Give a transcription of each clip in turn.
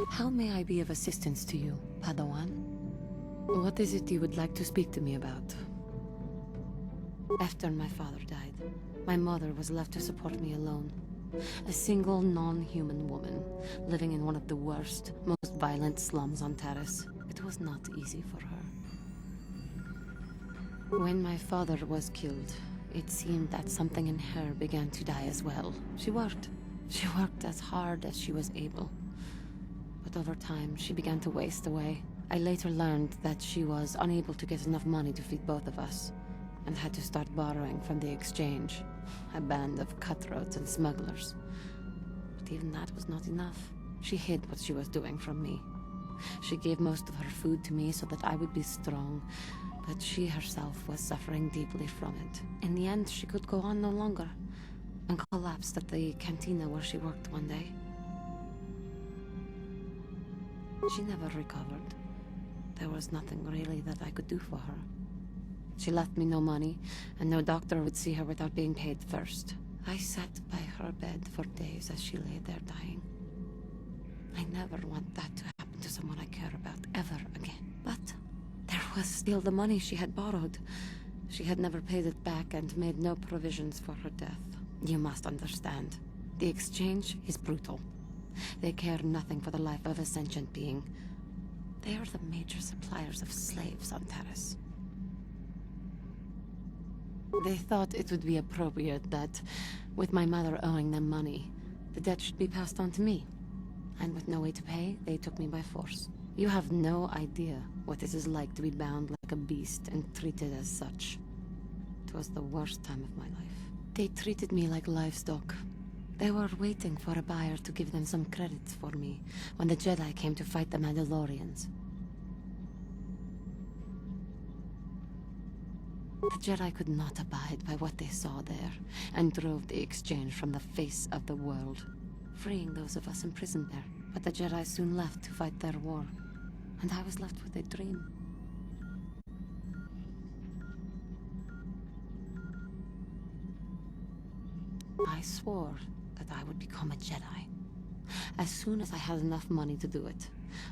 How may I be of assistance to you, Padawan? What is it you would like to speak to me about? After my father died, my mother was left to support me alone. A single non-human woman, living in one of the worst, most violent slums on Terrace. It was not easy for her. When my father was killed, it seemed that something in her began to die as well. She worked as hard as she was able. But over time, she began to waste away. I later learned that she was unable to get enough money to feed both of us, and had to start borrowing from the exchange, a band of cutthroats and smugglers. But even that was not enough. She hid what she was doing from me. She gave most of her food to me so that I would be strong, but she herself was suffering deeply from it. In the end, she could go on no longer, and collapsed at the cantina where she worked one day. She never recovered. There was nothing really that I could do for her. She left me no money, and no doctor would see her without being paid first. I sat by her bed for days as she lay there dying. I never want that to happen to someone I care about ever again. But there was still the money she had borrowed. She had never paid it back and made no provisions for her death. You must understand. The exchange is brutal. They care nothing for the life of a sentient being. They are the major suppliers of slaves on Terrace. They thought it would be appropriate that, with my mother owing them money, the debt should be passed on to me. And with no way to pay, they took me by force. You have no idea what it is like to be bound like a beast and treated as such. It was the worst time of my life. They treated me like livestock. They were waiting for a buyer to give them some credit for me when the Jedi came to fight the Mandalorians. The Jedi could not abide by what they saw there, and drove the exchange from the face of the world, freeing those of us imprisoned there. But the Jedi soon left to fight their war, and I was left with a dream. I swore that I would become a Jedi. As soon as I had enough money to do it,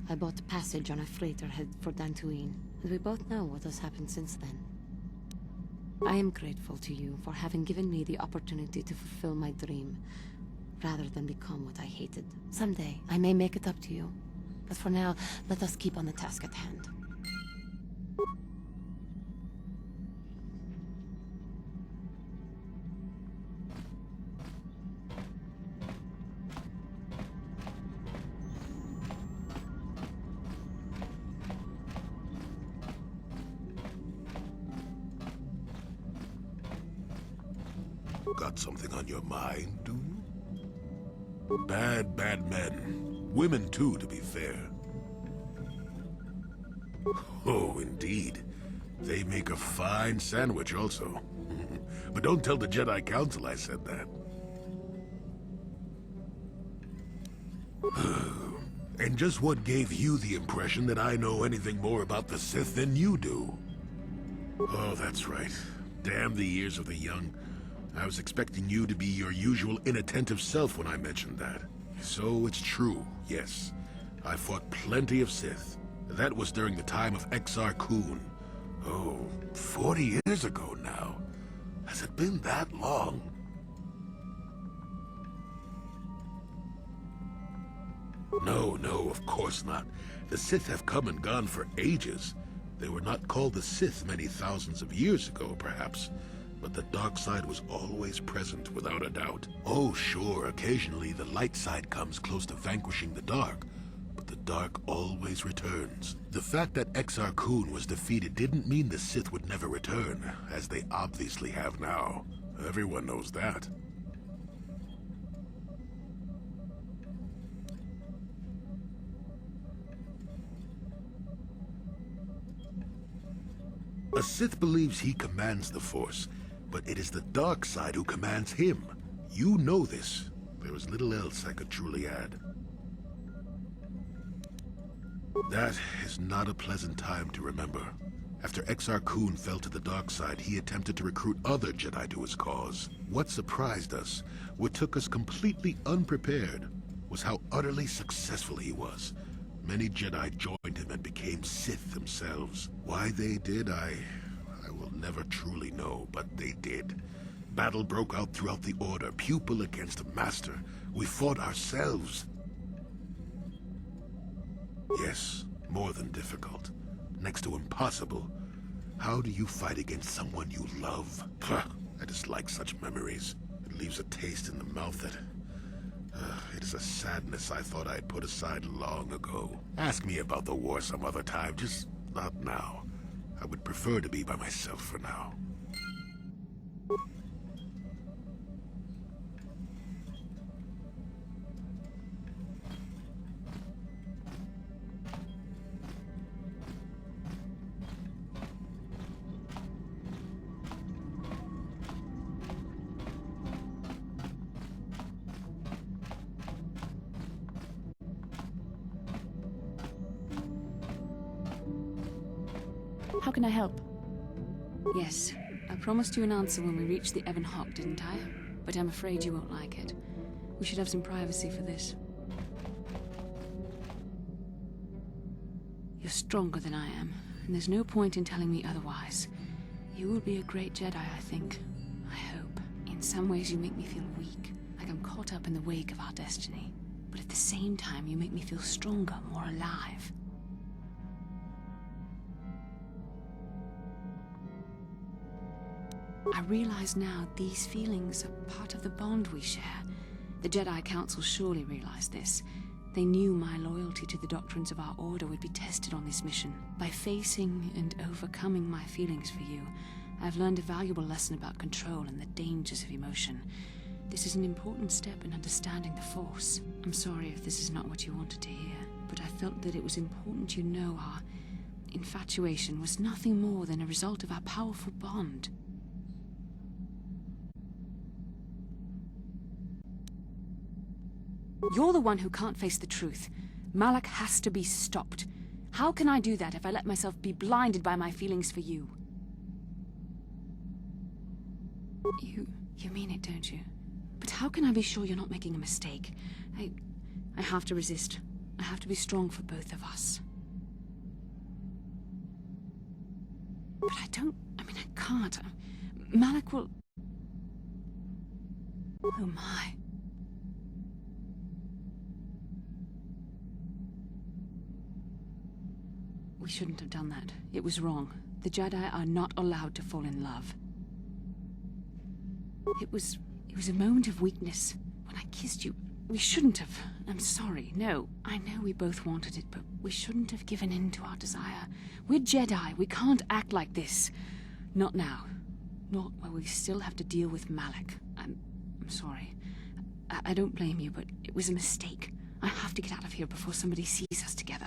I bought passage on a freighter headed for Dantooine, and we both know what has happened since then. I am grateful to you for having given me the opportunity to fulfill my dream, rather than become what I hated. Someday, I may make it up to you, but for now, let us keep on the task at hand. Got something on your mind, do you? Bad men. Women, too, to be fair. Oh, indeed. They make a fine sandwich, also. But don't tell the Jedi Council I said that. And just what gave you the impression that I know anything more about the Sith than you do? Oh, that's right. Damn the ears of the young. I was expecting you to be your usual inattentive self when I mentioned that. So it's true, yes. I fought plenty of Sith. That was during the time of Exar Kun. Oh, 40 years ago now. Has it been that long? No, of course not. The Sith have come and gone for ages. They were not called the Sith many thousands of years ago, perhaps. But the dark side was always present, without a doubt. Oh, sure, occasionally the light side comes close to vanquishing the dark. But the dark always returns. The fact that Exar Kun was defeated didn't mean the Sith would never return, as they obviously have now. Everyone knows that. A Sith believes he commands the Force, but it is the dark side who commands him. You know this. There is little else I could truly add. That is not a pleasant time to remember. After Exar Kun fell to the dark side, he attempted to recruit other Jedi to his cause. What surprised us, what took us completely unprepared, was how utterly successful he was. Many Jedi joined him and became Sith themselves. Why they did, I will never truly know, but they did. Battle broke out throughout the Order, pupil against master. We fought ourselves. Yes, more than difficult. Next to impossible. How do you fight against someone you love? I dislike such memories. It leaves a taste in the mouth that... it is a sadness I thought I'd put aside long ago. Ask me about the war some other time, just not now. I would prefer to be by myself for now. How can I help? Yes, I promised you an answer when we reached the Ebon Hawk, didn't I? But I'm afraid you won't like it. We should have some privacy for this. You're stronger than I am, and there's no point in telling me otherwise. You will be a great Jedi, I think. I hope. In some ways you make me feel weak, like I'm caught up in the wake of our destiny. But at the same time, you make me feel stronger, more alive. I realize now these feelings are part of the bond we share. The Jedi Council surely realized this. They knew my loyalty to the doctrines of our order would be tested on this mission. By facing and overcoming my feelings for you, I've learned a valuable lesson about control and the dangers of emotion. This is an important step in understanding the Force. I'm sorry if this is not what you wanted to hear, but I felt that it was important you know our infatuation was nothing more than a result of our powerful bond. You're the one who can't face the truth. Malak has to be stopped. How can I do that if I let myself be blinded by my feelings for you? You mean it, don't you? But how can I be sure you're not making a mistake? I have to resist. I have to be strong for both of us. But I can't. Malak will... Oh my. We shouldn't have done that. It was wrong. The Jedi are not allowed to fall in love. It was a moment of weakness. When I kissed you, we shouldn't have. I'm sorry. No, I know we both wanted it, but we shouldn't have given in to our desire. We're Jedi. We can't act like this. Not now. Not while we still have to deal with Malak. I'm sorry. I don't blame you, but it was a mistake. I have to get out of here before somebody sees us together.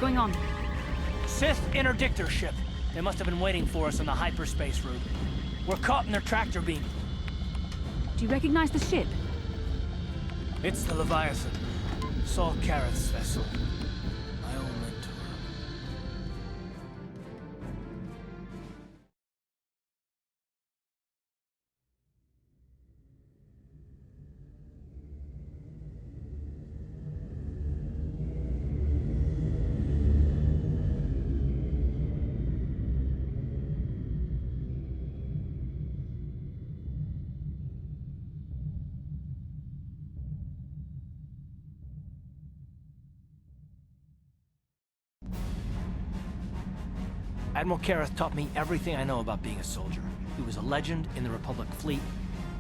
going on? Sith interdictor ship. They must have been waiting for us on the hyperspace route. We're caught in their tractor beam. Do you recognize the ship? It's the Leviathan. Saul Kareth's vessel. My old mentor. Admiral Kareth taught me everything I know about being a soldier. He was a legend in the Republic fleet,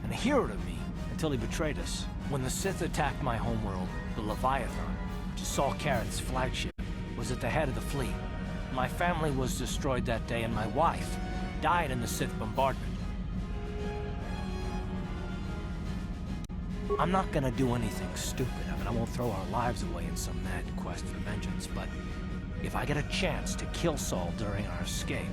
and a hero to me until he betrayed us. When the Sith attacked my homeworld, the Leviathan, which is Saul Kareth's flagship, was at the head of the fleet. My family was destroyed that day, and my wife died in the Sith bombardment. I'm not gonna do anything stupid. I mean, I won't throw our lives away in some mad quest for vengeance, but if I get a chance to kill Saul during our escape,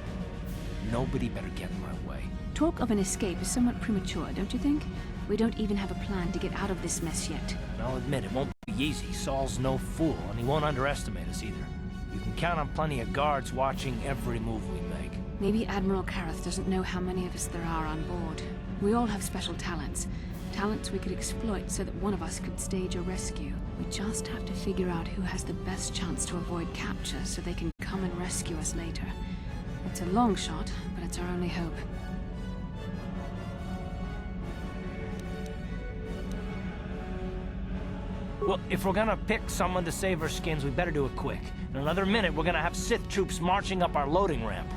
nobody better get in my way. Talk of an escape is somewhat premature, don't you think? We don't even have a plan to get out of this mess yet. I'll admit, it won't be easy. Saul's no fool, and he won't underestimate us either. You can count on plenty of guards watching every move we make. Maybe Admiral Kareth doesn't know how many of us there are on board. We all have special talents. Talents we could exploit so that one of us could stage a rescue. We just have to figure out who has the best chance to avoid capture so they can come and rescue us later. It's a long shot, but it's our only hope. Well, if we're gonna pick someone to save our skins, we better do it quick. In another minute, we're gonna have Sith troops marching up our loading ramp.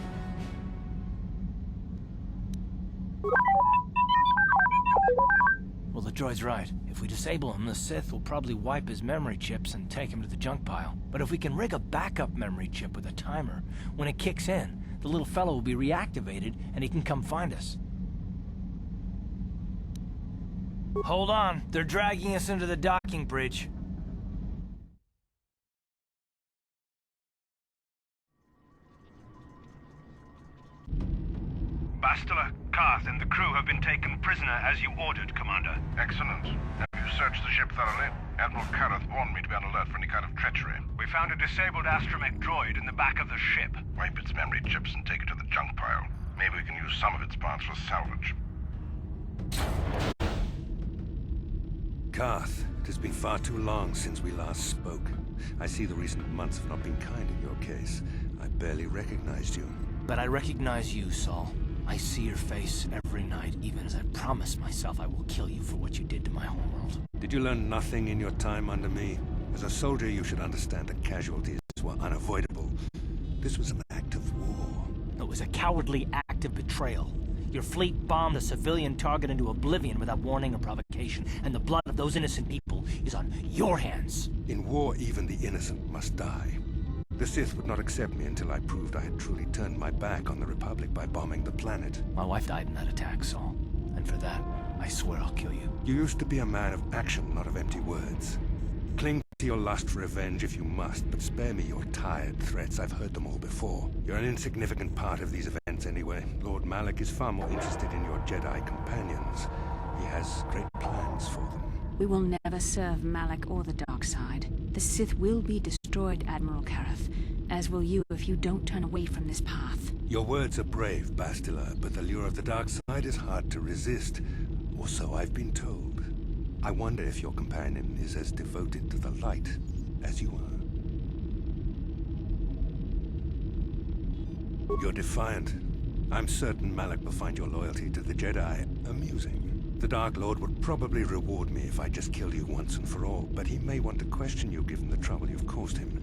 Well, the droid's right. If we disable him, the Sith will probably wipe his memory chips and take him to the junk pile. But if we can rig a backup memory chip with a timer, when it kicks in, the little fellow will be reactivated and he can come find us. Hold on, they're dragging us into the docking bridge. Bastila, Karth, and the crew have been taken prisoner as you ordered, Commander. Excellent. Have you searched the ship thoroughly? Admiral Kareth warned me to be on alert for any kind of treachery. We found a disabled astromech droid in the back of the ship. Wipe its memory chips and take it to the junk pile. Maybe we can use some of its parts for salvage. Karth, it has been far too long since we last spoke. I see the recent months have not been kind in your case. I barely recognized you. But I recognize you, Saul. I see your face every night, even as I promise myself I will kill you for what you did to my homeworld. Did you learn nothing in your time under me? As a soldier, you should understand that casualties were unavoidable. This was an act of war. It was a cowardly act of betrayal. Your fleet bombed a civilian target into oblivion without warning or provocation, and the blood of those innocent people is on your hands. In war, even the innocent must die. The Sith would not accept me until I proved I had truly turned my back on the Republic by bombing the planet. My wife died in that attack, Saul. And for that, I swear I'll kill you. You used to be a man of action, not of empty words. Cling to your lust for revenge if you must, but spare me your tired threats. I've heard them all before. You're an insignificant part of these events anyway. Lord Malak is far more interested in your Jedi companions. He has great plans for them. We will never serve Malak or the dark side. The Sith will be destroyed, Admiral Kareth, as will you if you don't turn away from this path. Your words are brave, Bastila, but the lure of the dark side is hard to resist. Or so I've been told. I wonder if your companion is as devoted to the light as you are. You're defiant. I'm certain Malak will find your loyalty to the Jedi amusing. The Dark Lord would probably reward me if I just killed you once and for all, but he may want to question you given the trouble you've caused him,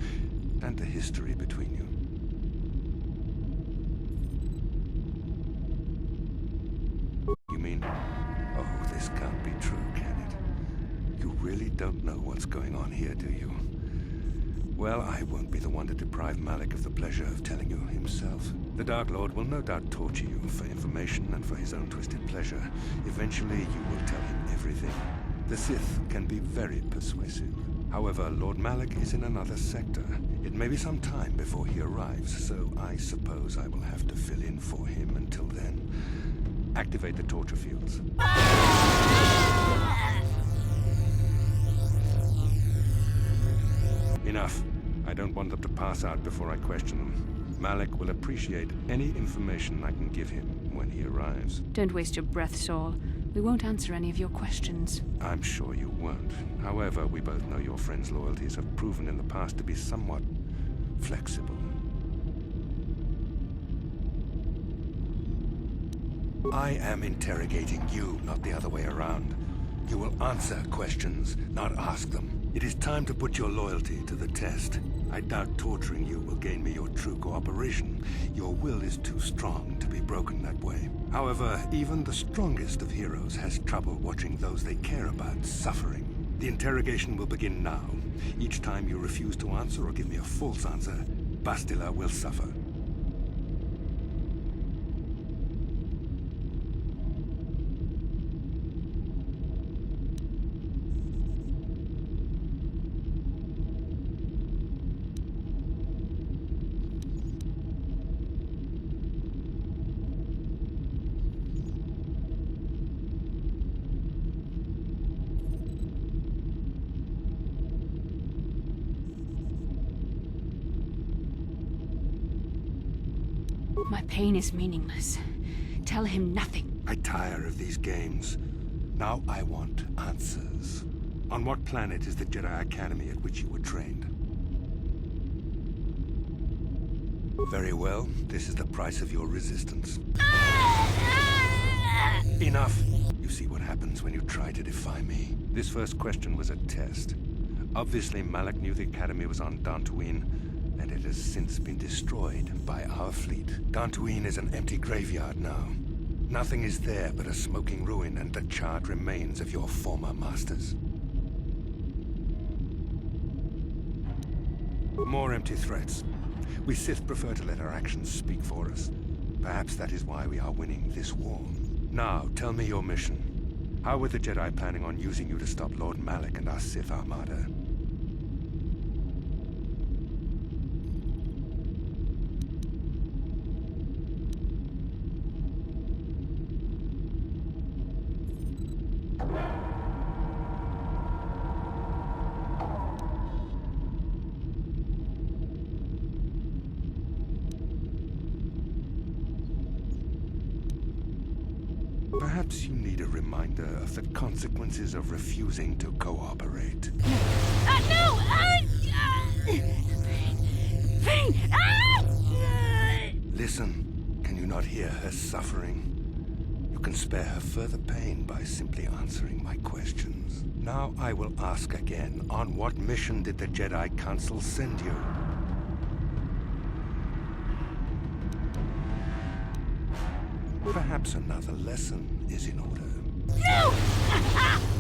and the history between you. You mean, oh, this can't be true, can it? You really don't know what's going on here, do you? Well, I won't be the one to deprive Malak of the pleasure of telling you himself. The Dark Lord will no doubt torture you for information and for his own twisted pleasure. Eventually, you will tell him everything. The Sith can be very persuasive. However, Lord Malik is in another sector. It may be some time before he arrives, so I suppose I will have to fill in for him until then. Activate the torture fields. Enough. I don't want them to pass out before I question them. Malik will appreciate any information I can give him when he arrives. Don't waste your breath, Saul. We won't answer any of your questions. I'm sure you won't. However, we both know your friend's loyalties have proven in the past to be somewhat flexible. I am interrogating you, not the other way around. You will answer questions, not ask them. It is time to put your loyalty to the test. I doubt torturing you will gain me your true cooperation. Your will is too strong to be broken that way. However, even the strongest of heroes has trouble watching those they care about suffering. The interrogation will begin now. Each time you refuse to answer or give me a false answer, Bastila will suffer. My pain is meaningless. Tell him nothing. I tire of these games. Now I want answers. On what planet is the Jedi Academy at which you were trained? Very well. This is the price of your resistance. Enough! You see what happens when you try to defy me. This first question was a test. Obviously, Malik knew the Academy was on Dantooine, and it has since been destroyed by our fleet. Dantooine is an empty graveyard now. Nothing is there but a smoking ruin and the charred remains of your former masters. More empty threats. We Sith prefer to let our actions speak for us. Perhaps that is why we are winning this war. Now, tell me your mission. How were the Jedi planning on using you to stop Lord Malik and our Sith Armada? Perhaps you need a reminder of the consequences of refusing to cooperate. No! Pain! Listen, can you not hear her suffering? You can spare her further pain by simply answering my questions. Now I will ask again, on what mission did the Jedi Council send you? Perhaps another lesson is in order. No!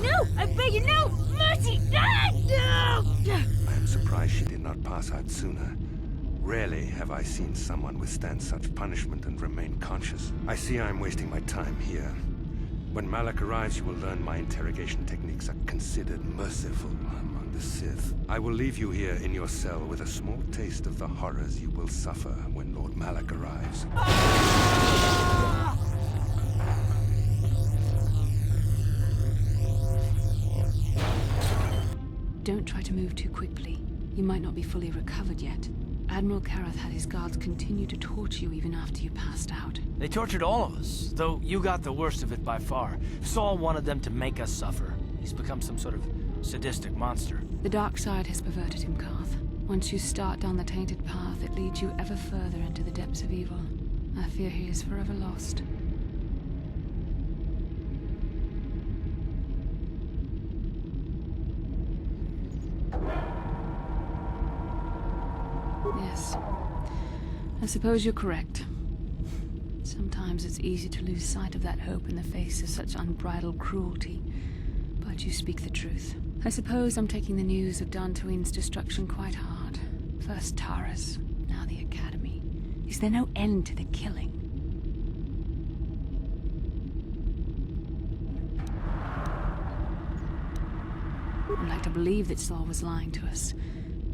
No! I beg you, no! Mercy! No! I am surprised she did not pass out sooner. Rarely have I seen someone withstand such punishment and remain conscious. I see I am wasting my time here. When Malik arrives, you will learn my interrogation techniques are considered merciful among the Sith. I will leave you here in your cell with a small taste of the horrors you will suffer when Lord Malik arrives. Don't try to move too quickly. You might not be fully recovered yet. Admiral Karath had his guards continue to torture you even after you passed out. They tortured all of us, though you got the worst of it by far. Saul wanted them to make us suffer. He's become some sort of sadistic monster. The dark side has perverted him, Karth. Once you start down the tainted path, it leads you ever further into the depths of evil. I fear he is forever lost. Yes. I suppose you're correct. Sometimes it's easy to lose sight of that hope in the face of such unbridled cruelty. But you speak the truth. I suppose I'm taking the news of Dantooine's destruction quite hard. First Taras, now the Academy. Is there no end to the killing? I'd like to believed that Saul was lying to us.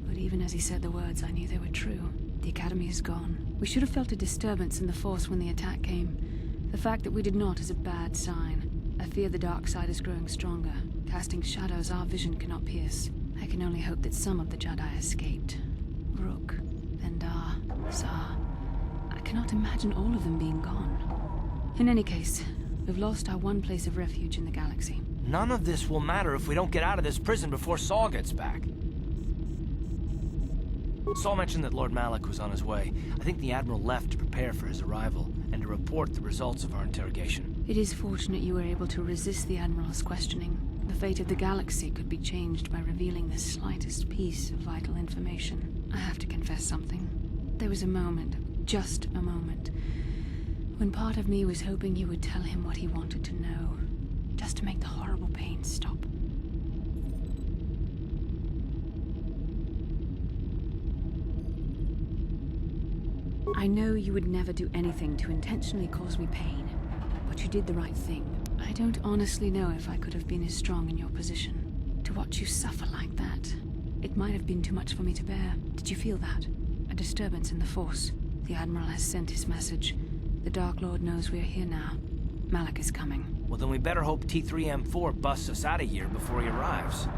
But even as he said the words, I knew they were true. The Academy is gone. We should have felt a disturbance in the Force when the attack came. The fact that we did not is a bad sign. I fear the dark side is growing stronger, casting shadows our vision cannot pierce. I can only hope that some of the Jedi escaped. Rook, Vendar, Zar. I cannot imagine all of them being gone. In any case, we've lost our one place of refuge in the galaxy. None of this will matter if we don't get out of this prison before Saul gets back. Saul mentioned that Lord Malak was on his way. I think the Admiral left to prepare for his arrival and to report the results of our interrogation. It is fortunate you were able to resist the Admiral's questioning. The fate of the galaxy could be changed by revealing the slightest piece of vital information. I have to confess something. There was a moment, just a moment, when part of me was hoping you would tell him what he wanted to know, just to make the horrible pain stop. I know you would never do anything to intentionally cause me pain, but you did the right thing. I don't honestly know if I could have been as strong in your position. To watch you suffer like that, it might have been too much for me to bear. Did you feel that? A disturbance in the Force. The Admiral has sent his message. The Dark Lord knows we're here now. Malak is coming. Well, then we better hope T3M4 busts us out of here before he arrives.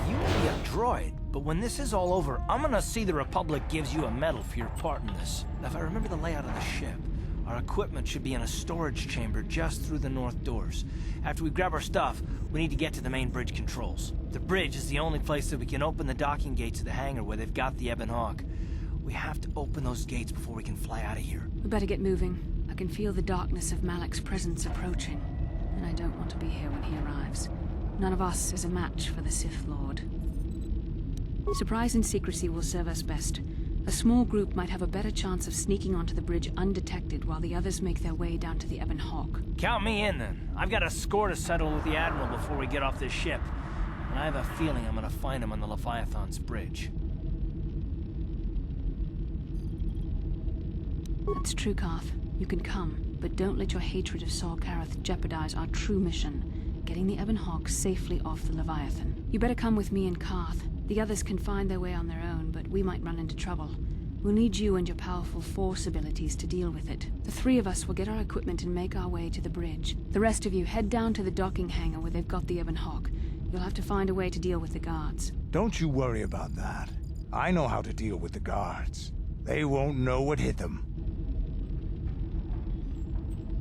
You may be a droid, but when this is all over, I'm gonna see the Republic gives you a medal for your part in this. If I remember the layout of the ship, our equipment should be in a storage chamber just through the north doors. After we grab our stuff, we need to get to the main bridge controls. The bridge is the only place that we can open the docking gates of the hangar where they've got the Ebon Hawk. We have to open those gates before we can fly out of here. We better get moving. I can feel the darkness of Malik's presence approaching, and I don't want to be here when he arrives. None of us is a match for the Sith Lord. Surprise and secrecy will serve us best. A small group might have a better chance of sneaking onto the bridge undetected while the others make their way down to the Ebon Hawk. Count me in, then. I've got a score to settle with the Admiral before we get off this ship. And I have a feeling I'm gonna find him on the Leviathan's bridge. That's true, Karth. You can come, but don't let your hatred of Saul Karath jeopardize our true mission, getting the Ebon Hawk safely off the Leviathan. You better come with me and Karth. The others can find their way on their own, but we might run into trouble. We'll need you and your powerful Force abilities to deal with it. The three of us will get our equipment and make our way to the bridge. The rest of you head down to the docking hangar where they've got the Ebon Hawk. You'll have to find a way to deal with the guards. Don't you worry about that. I know how to deal with the guards. They won't know what hit them.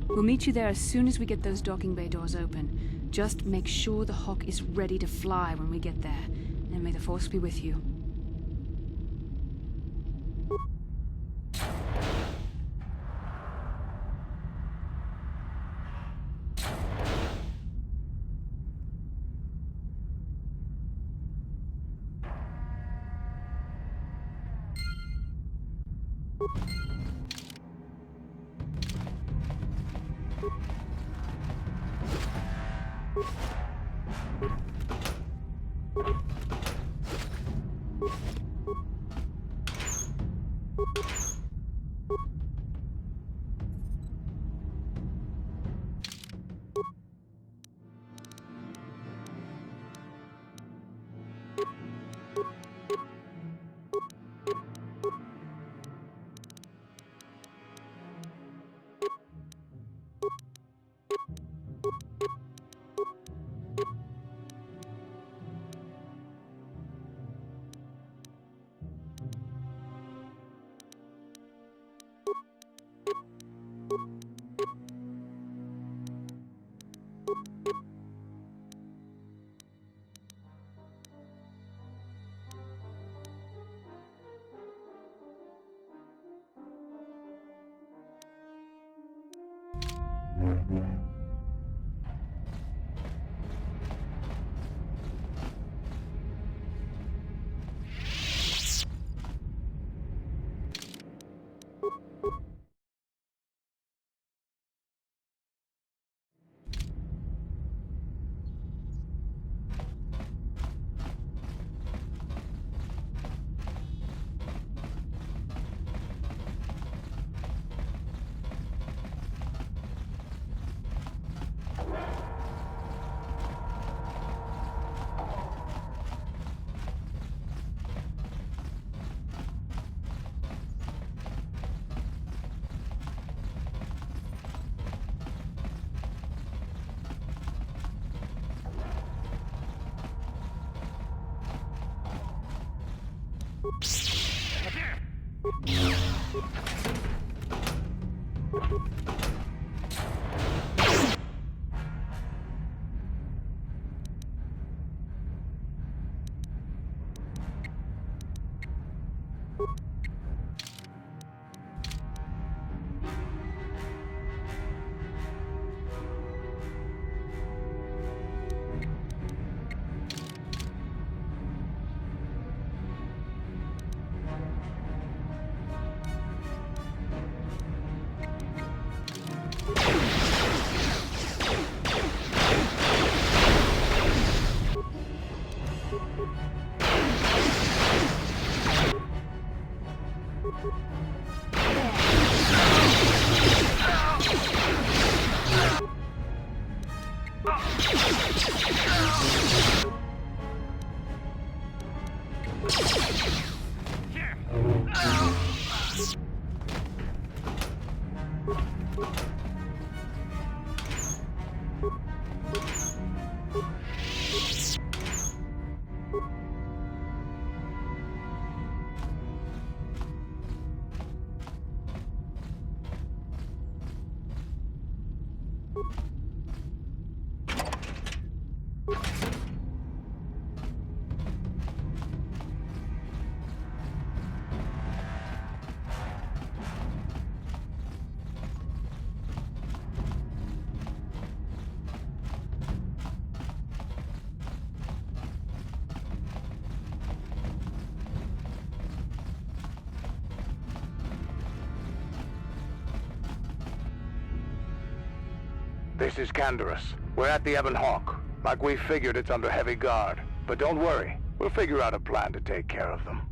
We'll meet you there as soon as we get those docking bay doors open. Just make sure the Hawk is ready to fly when we get there. And may the Force be with you. This is Canderous. We're at the Ebon Hawk. Like we figured, it's under heavy guard. But don't worry, we'll figure out a plan to take care of them.